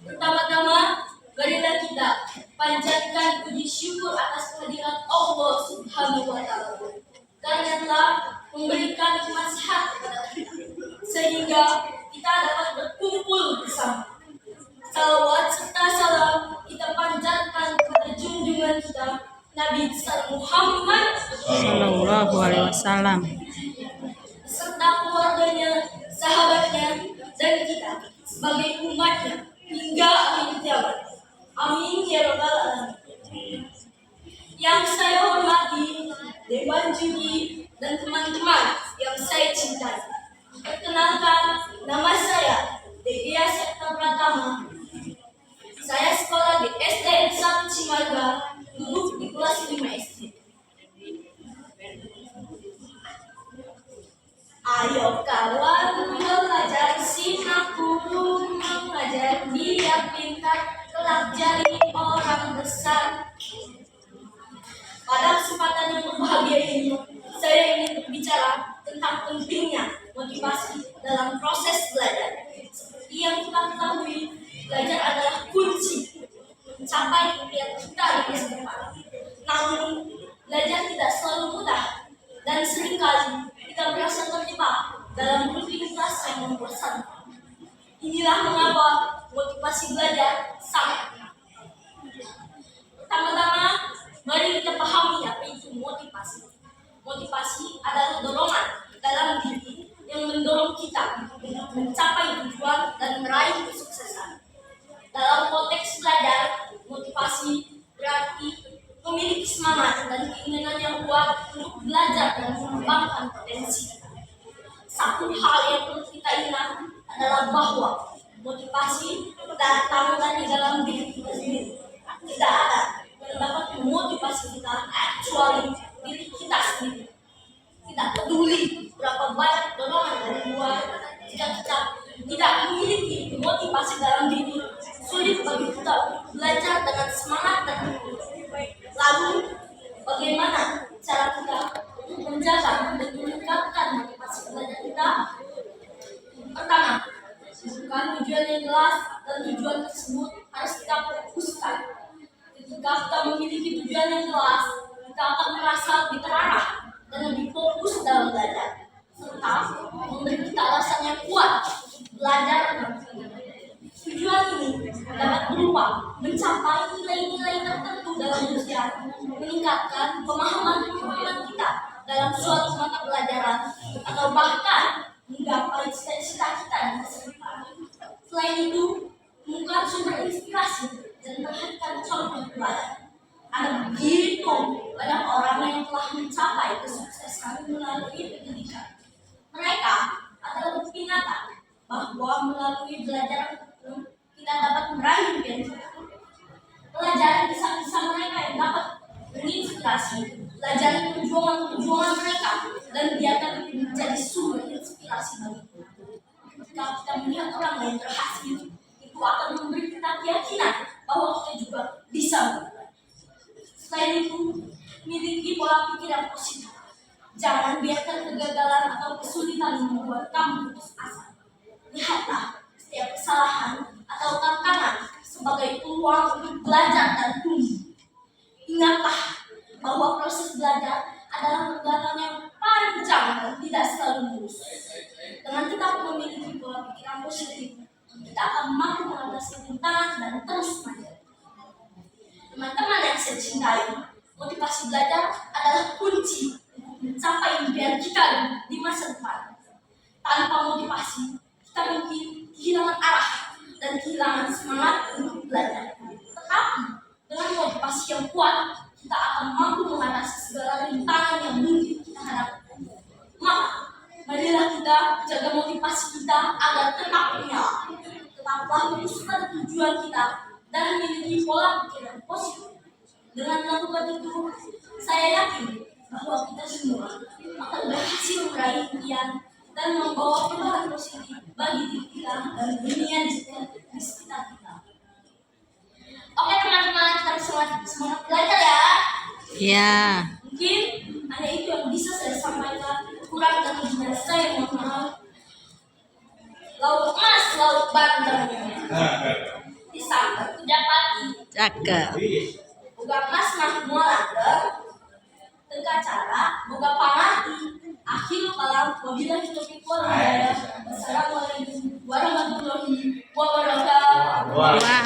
Pertama-tama, marilah kita panjatkan puji syukur atas kehadiran Allah Subhanahu wa Ta'ala, karena telah memberikan nasihat kepada kita, sehingga kita dapat berkumpul bersama. Salawat serta salam kita panjatkan kepada junjungan kita Nabi Muhammad Sallallahu Alaihi Wasallam serta keluarganya, sahabatnya, dan kita sebagai umatnya hingga akhir zaman. Amin ya rabbal alamin. Yang saya hormati Dewan Juri dan teman-teman yang saya cintai, perkenalkan, nama saya Devia Septa Pratama. Saya sekolah di SDN 1 Cimarga, duduk di kelas 5 SD. Ayo kawan belajar simak guru mengajar, biar pintar kelak jadi orang besar. Pada kesempatan yang berbahagia ini, saya ingin berbicara tentang pentingnya motivasi dalam proses belajar. Seperti yang kita ketahui, belajar adalah kunci mencapai impian kita di masa depan. Namun, belajar tidak selalu mudah dan seringkali kita merasa terjebak dalam rutinitas yang membosankan. Inilah mengapa motivasi belajar sangat penting. Pertama-tama, mari kita pahami apa itu motivasi. Motivasi adalah dorongan dalam diri yang mendorong kita untuk mencapai tujuan dan meraih kesuksesan. Dalam konteks belajar, motivasi berarti memiliki semangat dan keinginan yang kuat untuk belajar dan mengembangkan potensi kita. Satu hal yang perlu kita ingat adalah bahwa motivasi datang dari dalam diri kita sendiri. Tidak ada yang dapat memotivasi kita kecuali diri kita sendiri. Tidak peduli berapa banyak dorongan dari luar, jika kita tidak memiliki motivasi dalam diri, sulit bagi kita untuk belajar dengan semangat dan lalu bagaimana cara kita untuk menjaga dan meningkatkan motivasi belajar kita? Pertama, tentukan tujuan yang jelas dan tujuan tersebut harus kita fokuskan. Ketika kita memiliki tujuan yang jelas, kita akan merasa lebih terarah dan lebih fokus dalam belajar, serta memberi kita alasan yang kuat untuk belajar dan belajar. Tujuan ini dapat berupa mencapai nilai-nilai tertentu dalam ujian, meningkatkan pemahaman kita dalam suatu mata pelajaran, atau bahkan menggapai cita-cita kita di masa depan. Selain itu, temukan sumber inspirasi dan perhatikan contoh teladan. Ada begitu banyak orang yang telah mencapai kesuksesan melalui pendidikan. Mereka adalah bukti nyata bahwa melalui belajar kita dapat meraih impian kita. Pelajari kisah-kisah mereka yang dapat menginspirasi, pelajari perjuangan mereka, dan biarkan itu menjadi sumber inspirasi bagi kita. Ketika kita melihat orang lain berhasil, itu akan memberi kita keyakinan bahwa kita juga bisa. Selain itu, miliki pola pikir yang positif. Jangan biarkan kegagalan atau kesulitan membuat kamu putus asa. Lihatlah setiap kesalahan atau tantangan sebagai peluang untuk belajar dan tumbuh. Ingatlah bahwa proses belajar adalah perjalanan yang panjang dan tidak selalu mulus. Dengan kita memiliki pola pikir yang positif, kita akan mampu mengatasi rintangan dan terus maju. Teman-teman yang saya cintai, motivasi belajar adalah kunci untuk mencapai impian kita di masa depan. Tanpa motivasi, kita mungkin kehilangan arah dan kehilangan semangat untuk belajar. Tetapi dengan motivasi yang kuat, kita akan mampu mengatasi segala rintangan yang mungkin kita hadapi. Maka, marilah kita jaga motivasi kita agar tetap menyala, tetaplah fokus pada tujuan kita, dan memiliki pola pikir yang positif. Dengan melakukan itu, saya yakin bahwa kita semua akan berhasil meraih impian dan membawa perubahan positif bagi diri kita dan dunia di sekitar kita. Oke teman-teman, kita semangat belajar ya. ya. Mungkin hanya itu yang bisa saya sampaikan. Kurang dan lebihnya saya mohon maaf. laut emas, laut bandeng. Disangka kujapati. Cakep. Boga emas mah moal langgeng. Tengka cara boga pamati. Akhir kalam wabillahi taufiq wal hidayah. Wassalamualaikum warahmatullahi wabarakatuh. Wah.